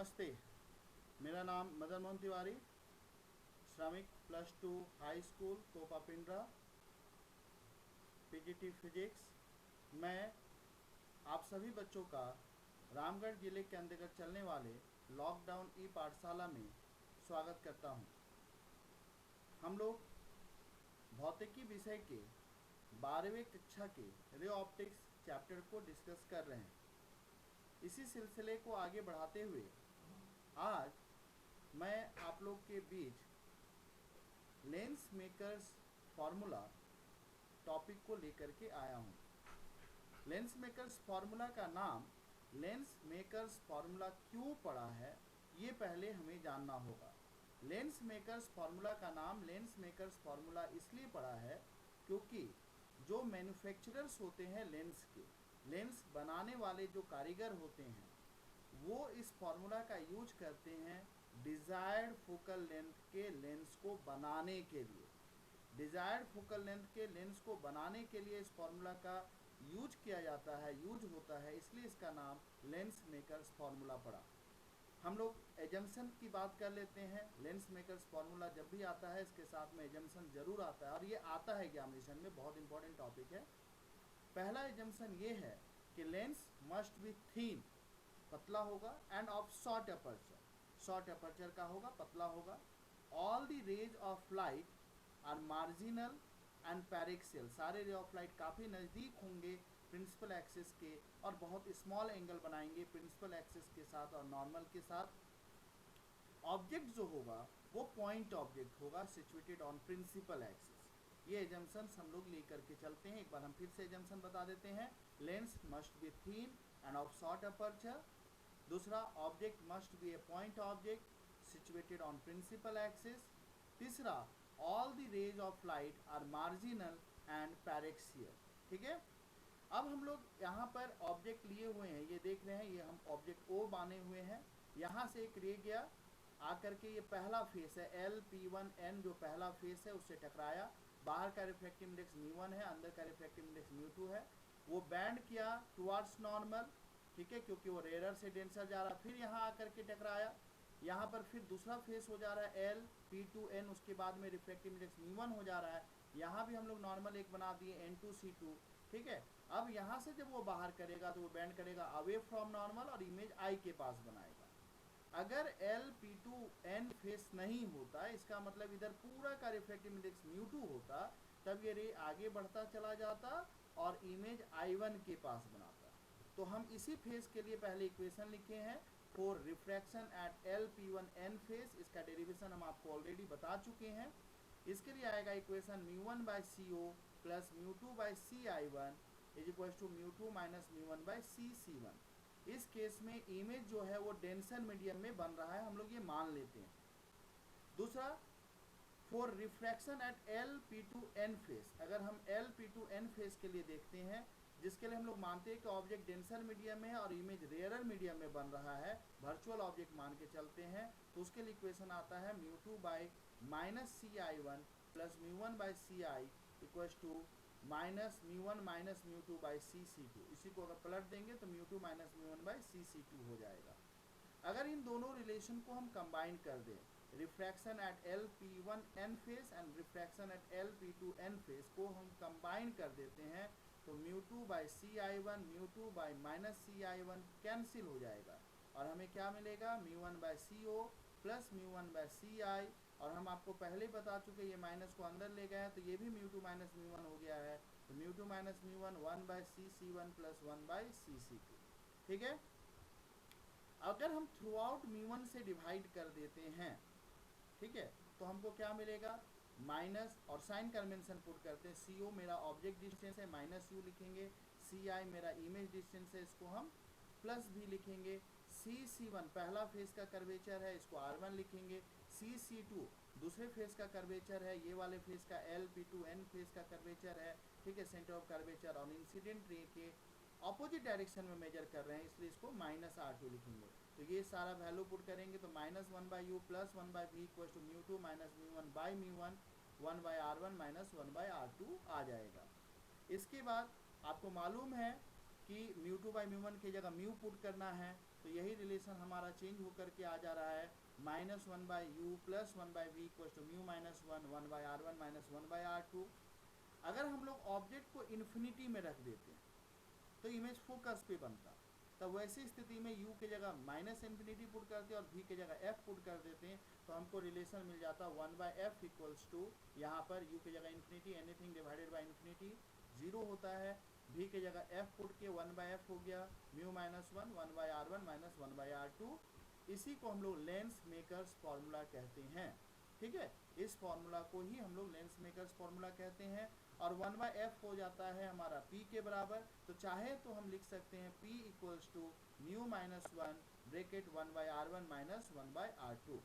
नमस्ते। मेरा नाम Madan Mohan Tiwari, Shramik +2 high school Kopa Pindra, PGT physics. मैं आप सभी बच्चों का रामगढ़ जिले के अंतर्गत चलने वाले लॉकडाउन ई पाठशाला में स्वागत करता हूं। हम लोग भौतिकी विषय के 12वीं कक्षा के रे ऑप्टिक्स चैप्टर को डिस्कस कर रहे हैं। इसी सिलसिले को आगे बढ़ाते हुए आज मैं आप लोग के बीच लेंस मेकर्स फार्मूला टॉपिक को लेकर के आया हूँ। लेंस मेकर्स फार्मूला का नाम लेंस मेकर्स फार्मूला क्यों पड़ा है, ये पहले हमें जानना होगा। लेंस मेकर्स फार्मूला का नाम लेंस मेकर्स फार्मूला इसलिए पड़ा है क्योंकि जो मैन्युफैक्चरर्स होते हैं लेंस के, लेंस बनाने वाले जो कारीगर होते हैं, वो इस फार्मूला का यूज करते हैं डिज़ायर्ड फोकल लेंथ के लेंस को बनाने के लिए। डिज़ायर्ड फोकल लेंथ के लेंस को बनाने के लिए इस फार्मूला का यूज किया जाता है, यूज होता है, इसलिए इसका नाम लेंस मेकर्स फार्मूला पड़ा। हम लोग एजम्पशन की बात कर लेते हैं। लेंस मेकर्स फार्मूला जब भी आता है इसके साथ में एजम्पशन जरूर आता है, और ये आता है एग्जामिनेशन में, बहुत इंपॉर्टेंट टॉपिक है। पहला एजम्पशन ये है कि लेंस मस्ट बी थिन, पतला होगा, and of short aperture, short aperture का होगा, पतला होगा। All the rays of light are marginal and paraxial, सारे रे ऑफ लाइट काफ़ी नज़दीक होंगे प्रिंसिपल एक्सिस के, और बहुत स्मॉल एंगल बनाएंगे प्रिंसिपल एक्सिस के साथ और नॉर्मल के साथ। ऑब्जेक्ट जो होगा वो पॉइंट ऑब्जेक्ट होगा सिचुएटेड ऑन प्रिंसिपल एक्सिस। ये एजम्पशंस हम लोग लेकर के चलते हैं। एक बार हम फिर से एजम्पशन बता देते हैं। Lens must be thin and of short aperture. दूसरा, object must be a point object situated on principal axis. तीसरा, all the rays of light are marginal and paraxial. ठीक है, अब हम लोग यहाँ पर ऑब्जेक्ट लिए हुए हैं, ये देख रहे हैं, ये हम ऑब्जेक्ट ओ माने हुए हैं। यहाँ से एक रे गया आकर के, ये पहला फेस है LP1N, जो पहला फेस है उससे टकराया। बाहर का रिफ्रैक्टिव इंडेक्स μ1 है, अंदर का रिफ्रैक्टिव इंडेक्स μ2 है। वो बैंड किया टुवार्ड्स नॉर्मल, ठीक है, क्योंकि वो रेयर से डेंसर जा रहा। फिर यहाँ आकर के टकराया, यहाँ पर फिर दूसरा फेस हो जा रहा है LP2N, उसके बाद में रिफ्रैक्टिव इंडेक्स μ1 हो जा रहा है। यहाँ भी हम लोग नॉर्मल एक बना दिए N2C2, ठीक है। अब यहाँ से जब वो बाहर करेगा तो वो बैंड करेगा अवे फ्रॉम नॉर्मल और इमेज आई के पास बनाएगा। अगर LP2N फेस नहीं होता, इसका मतलब इधर पूरा का रिफ्रैक्टिव इंडेक्स μ2 होता, तब ये रे आगे बढ़ता चला जाता और इमेज I1 के पास बनाता। तो हम इसी फेस के लिए पहले इक्वेशन लिखे हैं for refraction at LP1N face. इसका डेरिवेशन हम आपको ऑलरेडी बता चुके हैं। इसके लिए आएगा equation μ1/CO plus μ2/CI1 is equal to μ2 minus μ1/CC1। इस केस में इमेज जो है वो डेंसर मीडियम में बन रहा है, हम लोग ये मान लेते हैं। दूसरा, for refraction eight LP2N face, अगर हम LP2N फेस के लिए देखते हैं, जिसके लिए हम लोग मानते हैं कि ऑब्जेक्ट डेंसर मीडियम में है और इमेज रेयरर मीडियम में बन रहा है, वर्चुअल ऑब्जेक्ट मान के चलते हैं, तो उसके लिए इक्वेशन आता है μ2/-CI1 plus μ1/CI equal to minus μ1 minus μ2/CC2। इसी को अगर पलट देंगे तो μ2 माइनस μ1/CC2 हो जाएगा। अगर इन दोनों रिलेशन को हम कंबाइन कर दें, refraction at LP1N face and refraction at LP2N face को हम कंबाइन कर देते हैं, तो μ2/CI1 μ2/-CI1 कैंसिल हो जाएगा और हमें क्या मिलेगा, μ1/CO प्लस μ1/CI। और हम आपको पहले बता चुके, ये माइनस को अंदर ले गए हैं तो ये भी μ2 माइनस μ1 हो गया है, तो μ2 माइनस μ1 1/CC1 प्लस 1/CC2। ठीक है, अगर हम थ्रू आउट μ1 से डिवाइड कर देते हैं, ठीक है, तो हमको क्या मिलेगा, माइनस, और साइन कन्वेंशन पुट करते हैं। CO मेरा ऑब्जेक्ट डिस्टेंस है, माइनस U लिखेंगे। CI मेरा इमेज डिस्टेंस है, इसको हम प्लस भी लिखेंगे। CC1 पहला फेस का कर्वेचर है, इसको R1 लिखेंगे। CC2 दूसरे फेस का कर्वेचर है, ये वाले फेस का LP2N फेस का कर्वेचर है, ठीक है, सेंटर ऑफ कर्वेचर और इंसिडेंट रे के ऑपोजिट डायरेक्शन में मेजर कर रहे हैं, इसलिए इसको -R2 लिखेंगे। तो ये सारा वैल्यू पुट करेंगे तो -1/U plus 1/V equal to μ2 minus μ1/μ1 1/R1 minus 1/R2 आ जाएगा। इसके बाद आपको मालूम है कि μ2/μ1 की जगह म्यू पुट करना है, तो यही रिलेशन हमारा चेंज होकर के आ जा रहा है -1/u + 1/v = μ-1 1/r1 - 1/r2। अगर हम लोग ऑब्जेक्ट को इन्फिनिटी में रख देते हैं तो इमेज फोकस पे बनता, तब वैसी स्थिति में u की जगह -∞ पुट करते हैं और v की जगह f पुट कर देते हैं, तो हमको रिलेशन मिल जाता 1/f = यहाँ पर u की जगह infinity, anything divided by infinity 0 होता है, v की जगह f पुट के 1/f हो गया μ-1 1/r1 - 1/r2। इसी को हम लोग लेंस मेकर्स फॉर्मूला कहते हैं। ठीक है, इस फॉर्मूला को ही हम लोग लेंस मेकर्स फॉर्मूला कहते हैं। और 1/f हो जाता है हमारा p के बराबर, तो चाहे तो हम लिख सकते हैं p = μ-1 ब्रैकेट 1/r1 - 1/r2।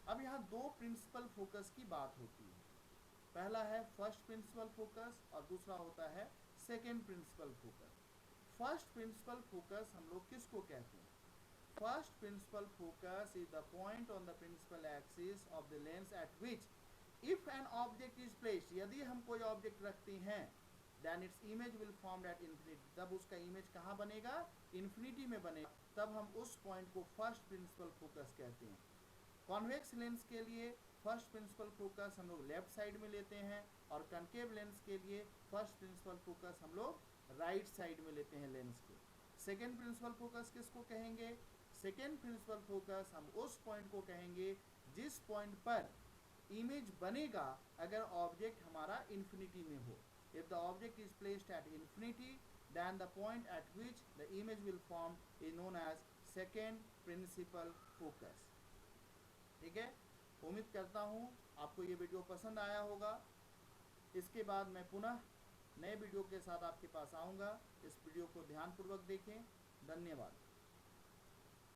अब यहाँ दो प्रिंसिपल फोकस की बात होती है, पहला है फर्स्ट प्रिंसिपल फोकस और दूसरा होता है second principal focus. First principal focus हम लोग किसको कहते हैं? First principal focus is the point on the principal axis of the lens at which if an object is placed, यदि हम कोई ऑब्जेक्ट रखते हैं, then its image will form at infinity, तब उसका इमेज कहाँ बनेगा? इन्फिनिटी में बनेगा, तब हम उस पॉइंट को फर्स्ट प्रिंसिपल फोकस कहते हैं। कॉन्वेक्स लेंस के लिए फर्स्ट प्रिंसिपल फोकस हम लोग लेफ्ट साइड में लेते हैं और कनकेव लेंस के लिए फर्स्ट प्रिंसिपल फोकस हम लोग राइट साइड में लेते हैं लेंस के। सेकेंड प्रिंसिपल फोकस किसको कहेंगे? सेकेंड प्रिंसिपल फोकस हम उस पॉइंट को कहेंगे जिस पॉइंट पर इमेज बनेगा अगर ऑब्जेक्ट हमारा इन्फिनिटी में हो। If the object is placed at infinity, then the point at which the image will form is known as second principal focus। ठीक है, उम्मीद करता हूँ आपको ये वीडियो पसंद आया होगा। इसके बाद मैं पुनः नए वीडियो के साथ आपके पास आऊँगा। इस वीडियो को ध्यानपूर्वक देखें। धन्यवाद।